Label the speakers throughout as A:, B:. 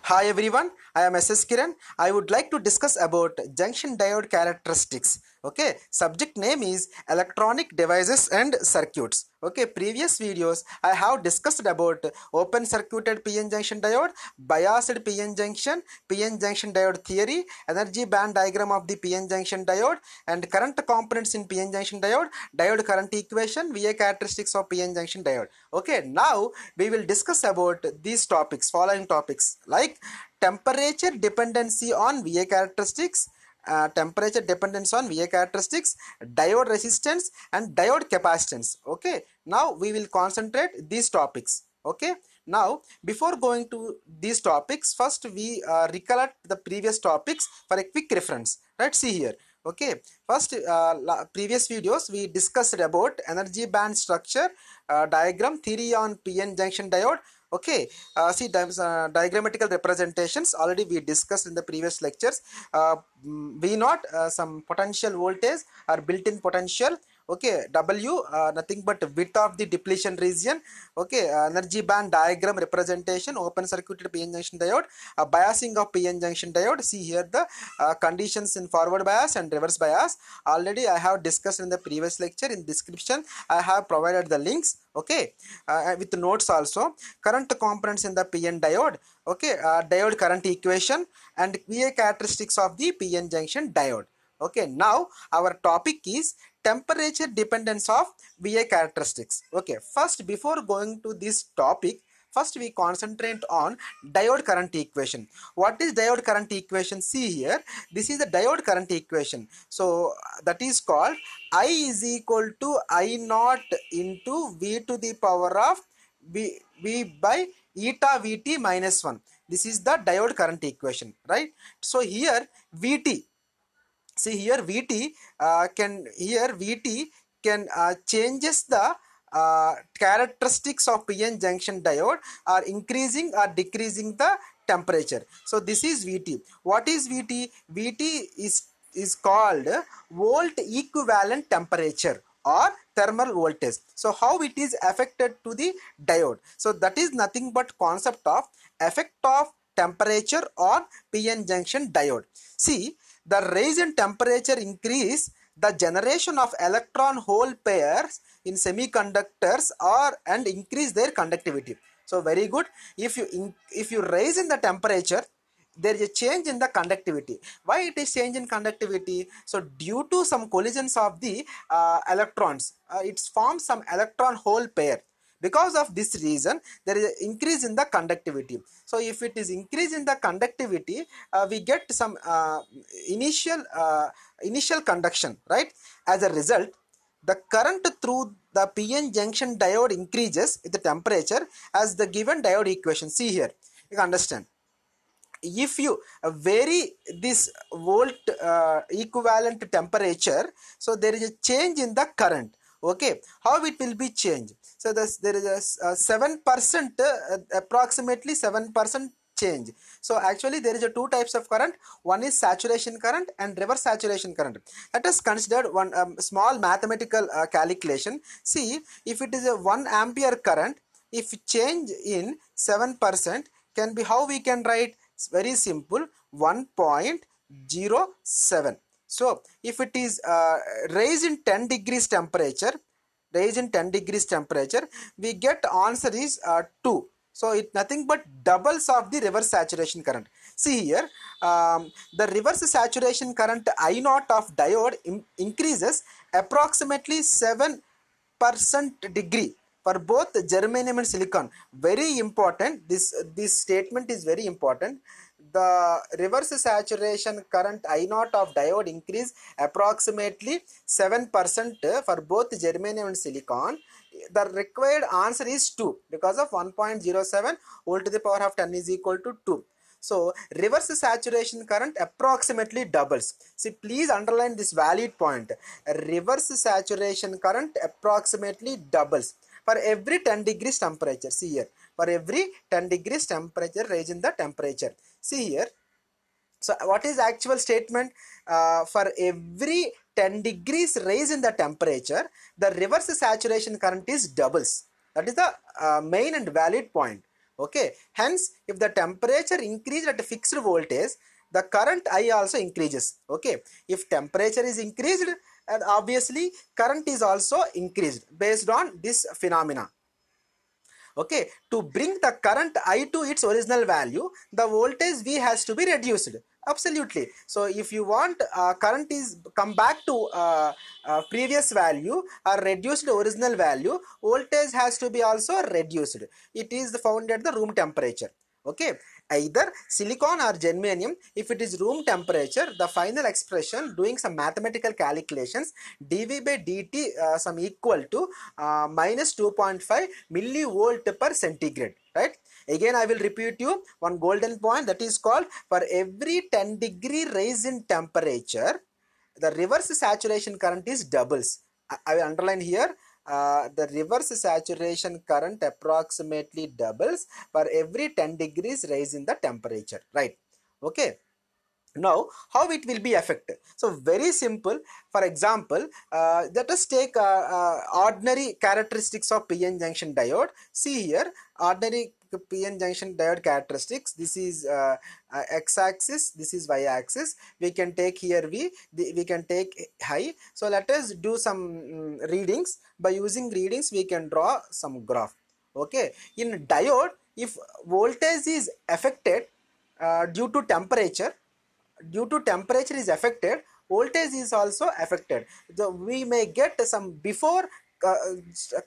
A: Hi everyone, I am S Kiran. I would like to discuss about junction diode characteristics. Okay, subject name is electronic devices and circuits. Okay, previous videos I have discussed about open circuited PN junction diode, biased PN junction diode theory, energy band diagram of the PN junction diode, and current components in PN junction diode, diode current equation, VA characteristics of PN junction diode. Okay, now we will discuss about these topics, following topics like temperature dependency on VA characteristics, diode resistance and diode capacitance. Okay, now we will concentrate these topics. Okay, now before going to these topics, first we recollect the previous topics for a quick reference. Right, see here. Okay, first previous videos we discussed about energy band structure, diagram, theory on PN junction diode. Okay, see diagrammatical representations already we discussed in the previous lectures. V naught, some potential voltage or built-in potential. Okay, W, nothing but width of the depletion region. Okay, energy band diagram representation, open circuited PN junction diode, biasing of PN junction diode. See here the conditions in forward bias and reverse bias. Already I have discussed in the previous lecture. In description I have provided the links. Okay, with the notes also. Current components in the PN diode. Okay, diode current equation and VA characteristics of the PN junction diode. Okay, now our topic is temperature dependence of VA characteristics. Okay, first before going to this topic, first we concentrate on diode current equation. What is diode current equation? See here, this is the diode current equation. So that is called I is equal to I naught into V to the power of V by eta Vt minus 1. This is the diode current equation, right? So here Vt, see here Vt can changes the characteristics of PN junction diode, are increasing or decreasing the temperature. So this is Vt. What is Vt? Vt is called volt equivalent temperature or thermal voltage. So how it is affected to the diode? So that is nothing but concept of effect of temperature on PN junction diode. See, the rise in temperature increase the generation of electron hole pairs in semiconductors and increase their conductivity. So very good. If you raise in the temperature, there is a change in the conductivity. Why it is change in conductivity? So due to some collisions of the electrons, it forms some electron hole pair. Because of this reason, there is an increase in the conductivity. So if it is increase in the conductivity, we get some initial conduction, right? As a result, the current through the PN junction diode increases with the temperature as the given diode equation. See here, you can understand. If you vary this volt equivalent temperature, so there is a change in the current. Okay, how it will be changed? So there is a 7%, approximately 7% change. So actually there is a two types of current. One is saturation current and reverse saturation current. Let us consider one small mathematical calculation. See, if it is a 1 ampere current, if change in 7% can be, how we can write? It's very simple, 1.07. So if it is raised in 10 degrees temperature, we get answer is 2. So it nothing but doubles of the reverse saturation current. See here, the reverse saturation current I naught of diode increases approximately 7% degree for both germanium and silicon. Very important. This statement is very important. The reverse saturation current I naught of diode increase approximately 7% for both germanium and silicon. The required answer is 2 because of 1.07 volt to the power of 10 is equal to 2. So reverse saturation current approximately doubles. See, please underline this valid point. Reverse saturation current approximately doubles for every 10 degrees temperature. See here, for every 10 degrees temperature, raise in the temperature. See here, so what is actual statement? For every 10 degrees raise in the temperature, the reverse saturation current is doubles. That is the main and valid point. Okay, hence if the temperature increased at a fixed voltage, the current I also increases. Okay, if temperature is increased, and obviously current is also increased based on this phenomena. Okay, to bring the current I to its original value, the voltage V has to be reduced. Absolutely. So if you want current is come back to previous value or reduced original value, voltage has to be also reduced. It is found at the room temperature. Okay, either silicon or germanium, if it is room temperature, the final expression doing some mathematical calculations, dv by dt some equal to minus 2.5 millivolt per centigrade, right? Again I will repeat you one golden point, that is called, for every 10 degree rise in temperature, the reverse saturation current is doubles. I will underline here, the reverse saturation current approximately doubles for every 10 degrees rise in the temperature, right? Okay, now how it will be affected? So very simple. For example, let us take ordinary characteristics of PN junction diode. See here, ordinary PN junction diode characteristics. This is x-axis, this is y-axis. We can take here we can take high. So let us do some readings. By using readings we can draw some graph. Okay, in diode, if voltage is affected due to temperature, is affected, voltage is also affected. So we may get some before,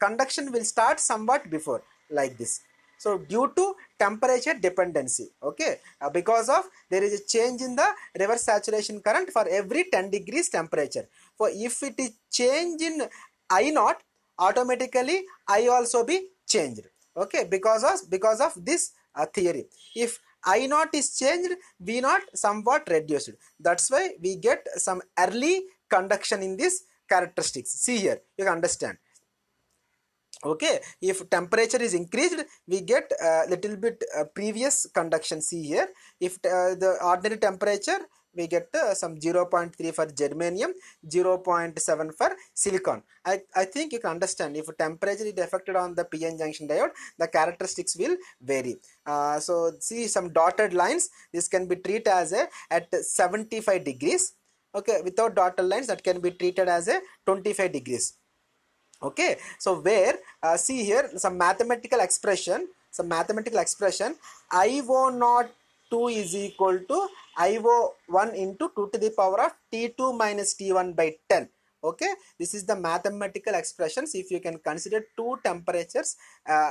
A: conduction will start somewhat before, like this. So due to temperature dependency, okay, because of there is a change in the reverse saturation current for every 10 degrees temperature. For if it is change in I naught, automatically I also be changed. Okay, because of this theory. If I naught is changed, V naught somewhat reduced. That's why we get some early conduction in this characteristics. See here, you can understand. Okay, if temperature is increased, we get a little bit previous conduction. See here, if the ordinary temperature, we get some 0.3 for germanium, 0.7 for silicon. I think you can understand, if temperature is affected on the PN junction diode, the characteristics will vary. So see some dotted lines, this can be treated as a at 75 degrees. Okay, without dotted lines, that can be treated as a 25 degrees. Okay, so where see here some mathematical expression, io naught 2 is equal to io 1 into 2 to the power of t2 minus t1 by 10. Okay, this is the mathematical expressions if you can consider two temperatures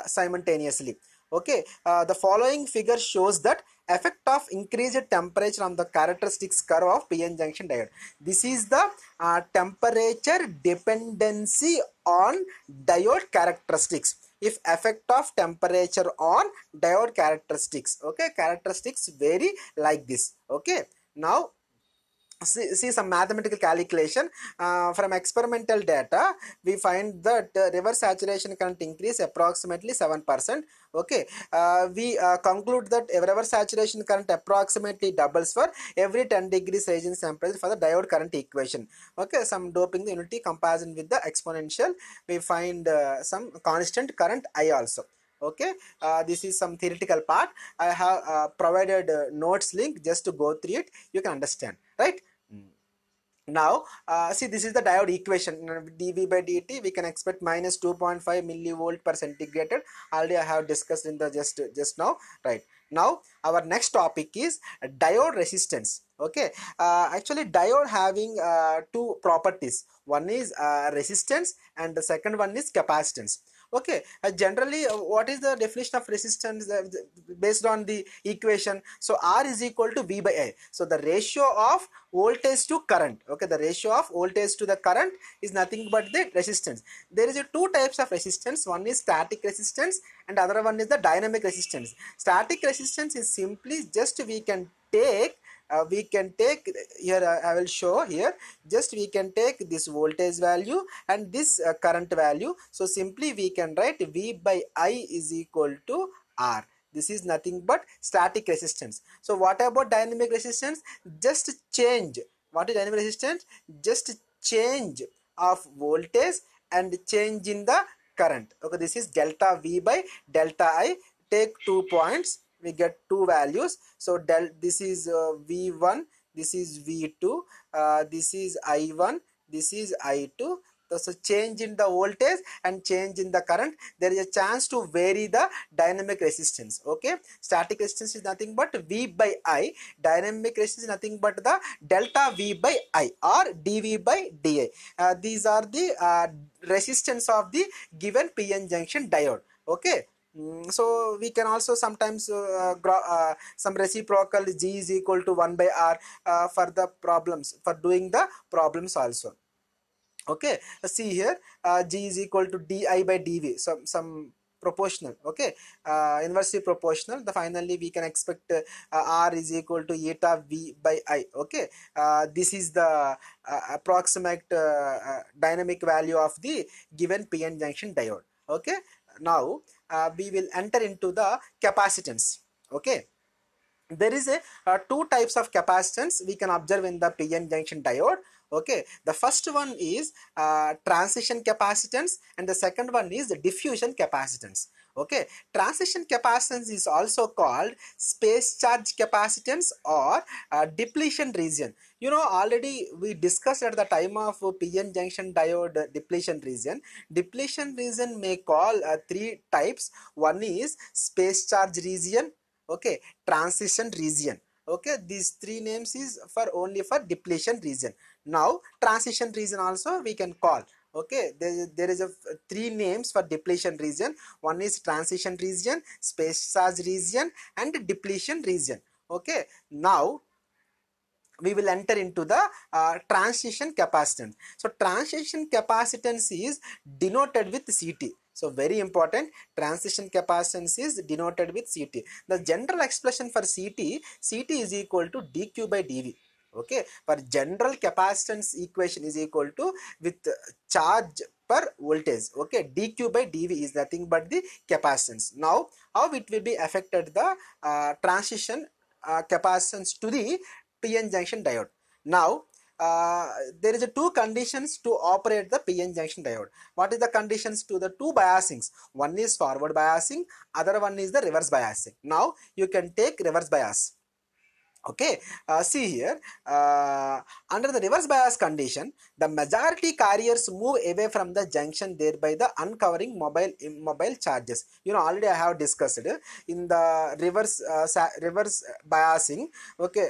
A: simultaneously. Okay, the following figure shows that effect of increased temperature on the characteristics curve of PN junction diode. This is the temperature dependency on diode characteristics. If effect of temperature on diode characteristics, okay, characteristics vary like this. Okay, now see some mathematical calculation from experimental data. We find that reverse saturation current increase approximately 7%. Okay, we conclude that reverse saturation current approximately doubles for every 10 degrees rise in temperature for the diode current equation. Okay, some doping the unity comparison with the exponential, we find some constant current I also. Okay, this is some theoretical part. I have provided notes link just to go through it, you can understand, right? Now see, this is the diode equation. dv by dt we can expect minus 2.5 millivolt per centigrade. Already I have discussed in the just now, right? Now our next topic is diode resistance. Okay, actually diode having two properties. One is resistance and the second one is capacitance. Okay, generally what is the definition of resistance based on the equation? So R is equal to V by I. So the ratio of voltage to current. Okay, the ratio of voltage to the current is nothing but the resistance. There is two types of resistance. One is static resistance and other one is the dynamic resistance. Static resistance is simply just we can take here, I will show here, just we can take this voltage value and this current value. So simply we can write V by I is equal to R. This is nothing but static resistance. So what about dynamic resistance? Just change. What is dynamic resistance? Just change of voltage and change in the current. Okay, this is delta V by delta I. take 2 points, we get two values. So this is V1, this is V2, this is I1, this is I2. So change in the voltage and change in the current, there is a chance to vary the dynamic resistance. Okay, static resistance is nothing but V by I, dynamic resistance is nothing but the delta V by I or dV by di. These are the resistance of the given PN junction diode. Okay. So we can also sometimes some reciprocal G is equal to 1 by R for the problems, for doing the problems also. Okay, see here, G is equal to di by dv, some proportional. Okay, inversely proportional. The finally we can expect R is equal to eta V by I. Okay, this is the approximate dynamic value of the given PN junction diode. Okay, now we will enter into the capacitance. Okay, there is a two types of capacitance we can observe in the PN junction diode. Okay, the first one is transition capacitance and the second one is the diffusion capacitance. Okay, transition capacitance is also called space charge capacitance or depletion region. You know, already we discussed at the time of PN junction diode depletion region. Depletion region may call three types. One is space charge region. Okay, transition region. Okay, these three names is for only for depletion region. Now transition region also we can call. Okay, there is a three names for depletion region. One is transition region, space charge region and depletion region. Okay, now we will enter into the transition capacitance. So transition capacitance is denoted with CT. So very important, transition capacitance is denoted with CT. The general expression for CT is equal to dq by dv. Okay, for general capacitance equation is equal to with charge per voltage. Okay, dq by dv is nothing but the capacitance. Now how it will be affected the transition capacitance to the PN junction diode. Now there is a two conditions to operate the PN junction diode. What is the conditions to the two biasings? One is forward biasing, other one is the reverse biasing. Now you can take reverse bias. Okay, see here, under the reverse bias condition, the majority carriers move away from the junction, thereby the uncovering mobile charges. You know, already I have discussed in the reverse biasing. Okay,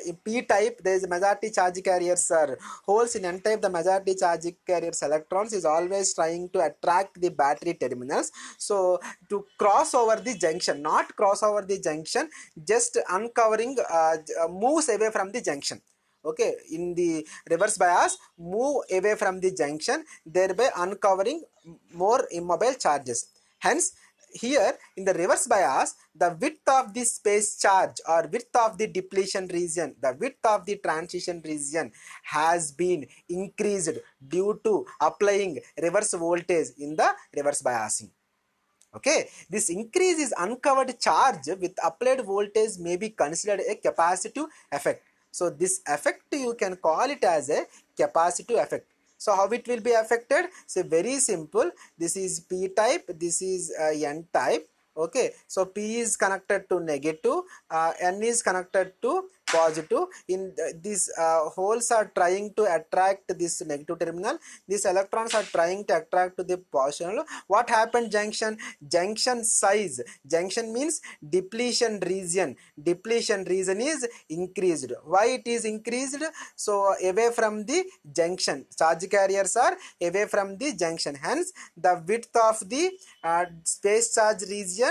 A: in P type there is majority charge carriers are holes. In N type the majority charge carriers electrons is always trying to attract the battery terminals. So to cross over the junction, not cross over the junction, just uncover moves away from the junction. Okay, in the reverse bias, move away from the junction, thereby uncovering more immobile charges. Hence here in the reverse bias, the width of the space charge or width of the depletion region, the width of the transition region has been increased due to applying reverse voltage in the reverse biasing. Okay, this increase is uncovered charge with applied voltage may be considered a capacitive effect. So this effect you can call it as a capacitive effect. So how it will be affected? So very simple. This is P type, this is N type. Okay, so P is connected to negative, N is connected to positive. In these holes are trying to attract this negative terminal, these electrons are trying to attract to the positive. What happened? Junction size, junction means depletion region is increased. Why it is increased? So away from the junction, charge carriers are away from the junction, hence the width of the space charge region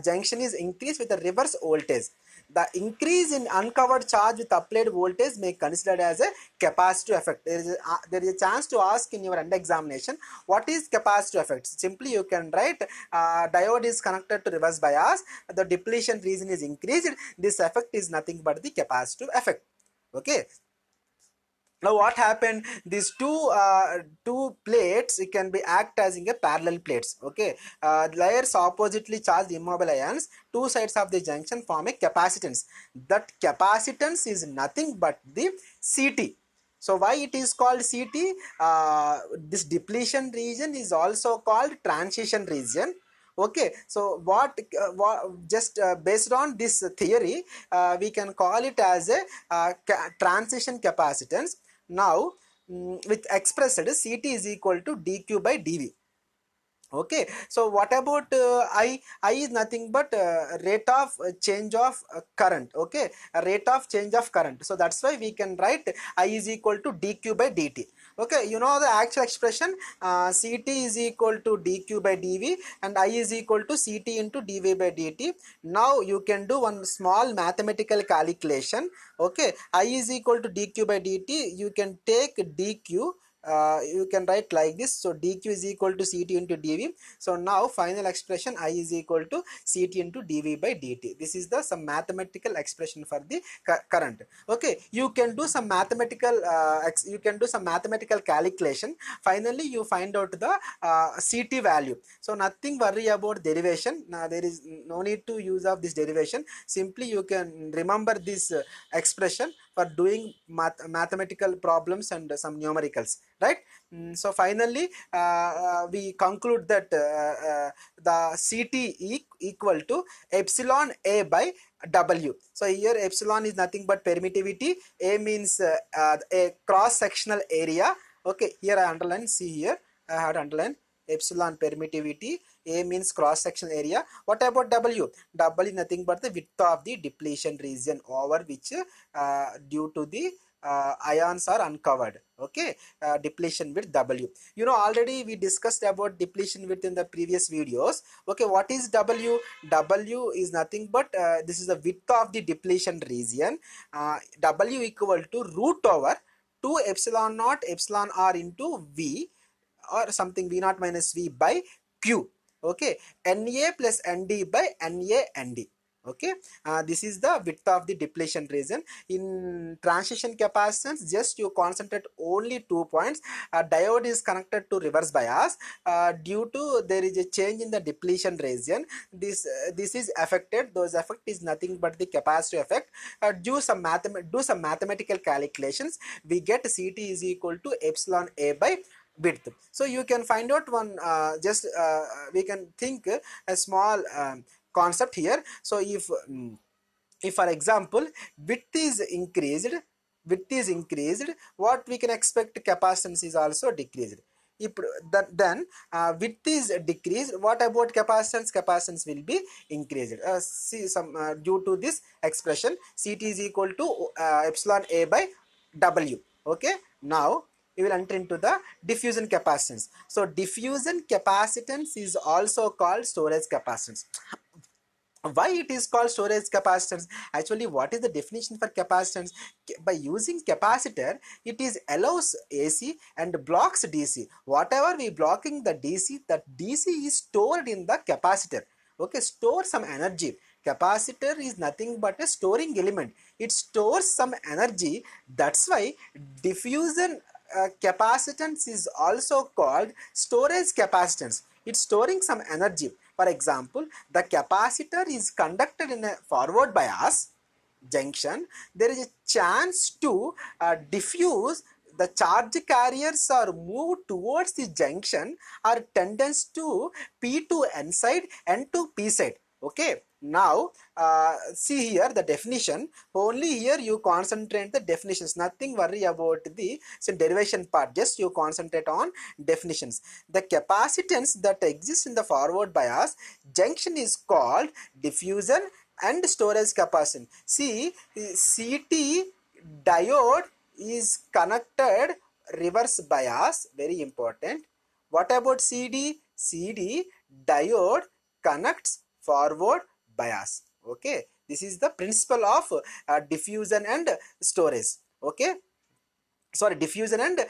A: junction is increased with a reverse voltage. The increase in uncovered charge with applied voltage may be considered as a capacitive effect. There is a chance to ask in your end examination, what is capacitive effect? Simply you can write diode is connected to reverse bias, the depletion region is increased, this effect is nothing but the capacitive effect. Okay. Now what happened? These two plates, it can be act as in a parallel plates. Okay, layers oppositely charged immobile ions, two sides of the junction form a capacitance. That capacitance is nothing but the CT. So why it is called CT? This depletion region is also called transition region. Okay, so just based on this theory, we can call it as a transition capacitance. Now, with expressed Ct is equal to dq by dv. Okay, so what about I is nothing but rate of change of current. Okay, a rate of change of current. So that's why we can write I is equal to dq by dt. Okay, you know the actual expression, ct is equal to dq by dv and I is equal to ct into dv by dt. Now you can do one small mathematical calculation. Okay, I is equal to dq by dt, you can take dq, you can write like this. So dq is equal to ct into dv. So now final expression I is equal to ct into dv by dt. This is the some mathematical expression for the current. Okay, you can do some mathematical calculation. Finally you find out the ct value. So nothing worry about derivation. Now there is no need to use of this derivation. Simply you can remember this expression for doing mathematical problems and some numericals, right? So finally we conclude that the ct equal to epsilon a by w. So here epsilon is nothing but permittivity, a means a cross sectional area. Okay, here I underline, see here I had underlined epsilon permittivity, a means cross section area. What about w? W is nothing but the width of the depletion region over which due to the ions are uncovered. Okay, depletion width w. You know already we discussed about depletion width in the previous videos. Okay, what is w? W is nothing but this is the width of the depletion region. W equal to root over 2 epsilon naught epsilon r into v, or something v naught minus v by q. Okay, Na plus Nd by Na Nd. Okay, this is the width of the depletion region. In transition capacitance, just you concentrate only 2 points. Diode is connected to reverse bias. Due to there is a change in the depletion region, this is affected. Those effect is nothing but the capacitor effect. Do some mathematical calculations. We get Ct is equal to epsilon a by width. So you can find out one, we can think a small concept here. So if for example width is increased, what we can expect, capacitance is also decreased. If then width is decreased, what about capacitance? Capacitance will be increased. See some due to this expression, Ct is equal to epsilon a by w. Okay, now we will enter into the diffusion capacitance. So diffusion capacitance is also called storage capacitance. Why it is called storage capacitance? Actually, what is the definition for capacitance? By using capacitor, it is allows AC and blocks DC. Whatever we blocking the DC, that DC is stored in the capacitor. Okay, store some energy. Capacitor is nothing but a storing element. It stores some energy. That's why diffusion capacitance is also called storage capacitance. It's storing some energy. For example, the capacitor is conducted in a forward bias junction. There is a chance to diffuse the charge carriers or move towards the junction or tendence to P to N side, N to P side. Okay, now see here the definition. Only here you concentrate the definitions, nothing worry about the derivation part, just you concentrate on definitions. The capacitance that exists in the forward bias junction is called diffusion and storage capacitance. See, CT diode is connected reverse bias, very important. What about CD? CD diode connects forward bias. Okay, this is the principle of diffusion and storage. Okay, sorry, diffusion and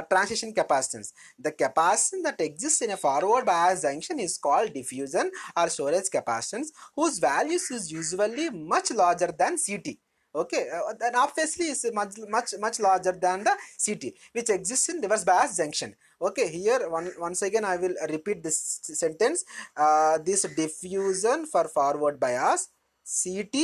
A: transition capacitance. The capacitance that exists in a forward bias junction is called diffusion or storage capacitance, whose values is usually much larger than CT. Okay, then obviously is much larger than the CT, which exists in reverse bias junction. Okay, here once again I will repeat this sentence. This diffusion for forward bias, CT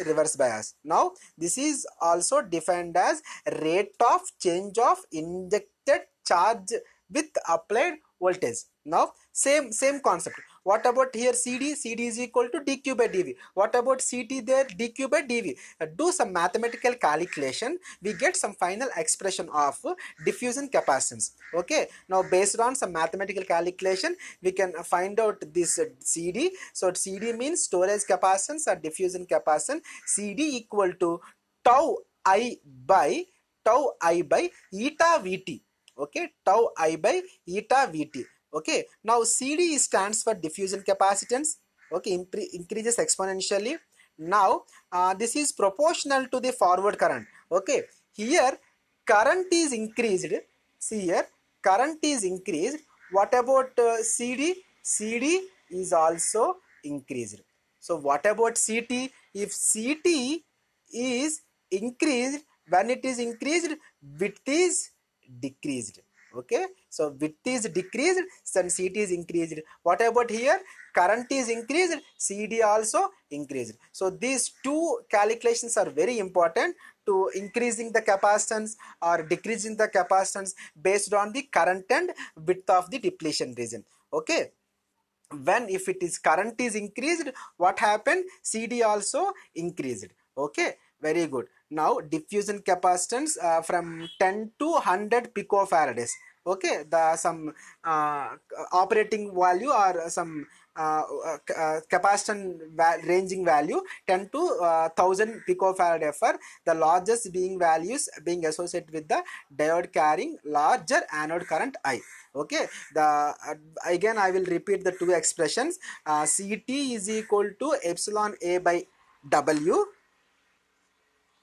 A: reverse bias. Now this is also defined as rate of change of injected charge with applied voltage. Now same concept. What about here CD? CD is equal to dq by dv. What about CT there? dq by dv. Do some mathematical calculation, we get some final expression of diffusion capacitance. Okay, now based on some mathematical calculation, we can find out this CD. So CD means storage capacitance or diffusion capacitance. CD equal to tau I by eta Vt. Okay, tau I by eta Vt. Okay, now CD stands for diffusion capacitance. Okay, increases exponentially. Now this is proportional to the forward current. Okay, here current is increased. See here, current is increased. What about CD? CD is also increased. So what about CT? If CT is increased, when it is increased, width is decreased. Okay, so width is decreased, then CT is increased. What about here? Current is increased, CD also increased. So these two calculations are very important to increasing the capacitance or decreasing the capacitance based on the current and width of the depletion region. Okay, when if it is current is increased, what happened? CD also increased. Okay, very good. Now diffusion capacitance from 10 to 100 picofarads. Okay, the some operating value or some capacitance ranging value 10 to 1000 picofarad for the largest being values being associated with the diode carrying larger anode current I. Okay, the again I will repeat the two expressions. CT is equal to epsilon A by W.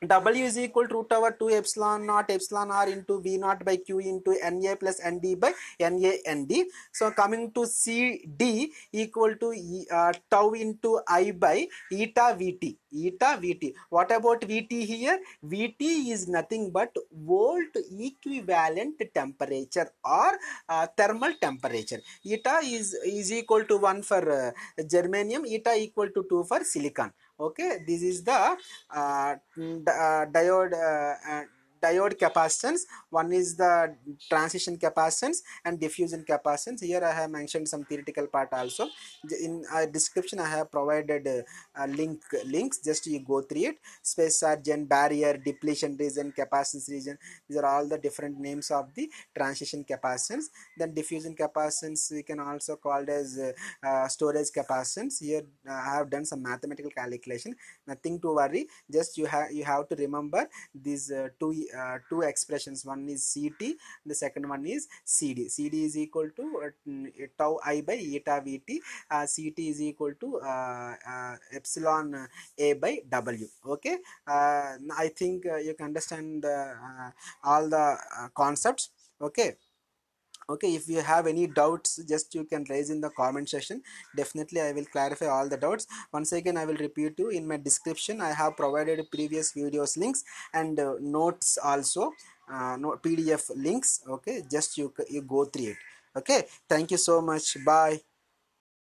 A: W is equal to root over 2 epsilon naught epsilon r into V naught by Q into Na plus Nd by Na Nd. So coming to CD equal to tau into I by eta Vt. Eta Vt. What about Vt here? Vt is nothing but volt equivalent temperature or thermal temperature. Eta is equal to 1 for germanium, eta equal to 2 for silicon. Okay, this is the diode capacitance. One is the transition capacitance and diffusion capacitance. Here I have mentioned some theoretical part also. In description I have provided links, just you go through it. Space charge and barrier, depletion region, capacitance region, these are all the different names of the transition capacitance. Then diffusion capacitance we can also called as storage capacitance. Here I have done some mathematical calculation, nothing to worry, just you have to remember these two expressions. One is CT, the second one is CD. CD is equal to tau I by eta Vt. CT is equal to epsilon A by W. Okay, I think you can understand all the concepts. Okay. Okay, if you have any doubts, just you can raise in the comment section. Definitely I will clarify all the doubts. Once again I will repeat you, in my description I have provided previous videos links and notes also, PDF links. Okay, just you go through it. Okay, thank you so much. Bye.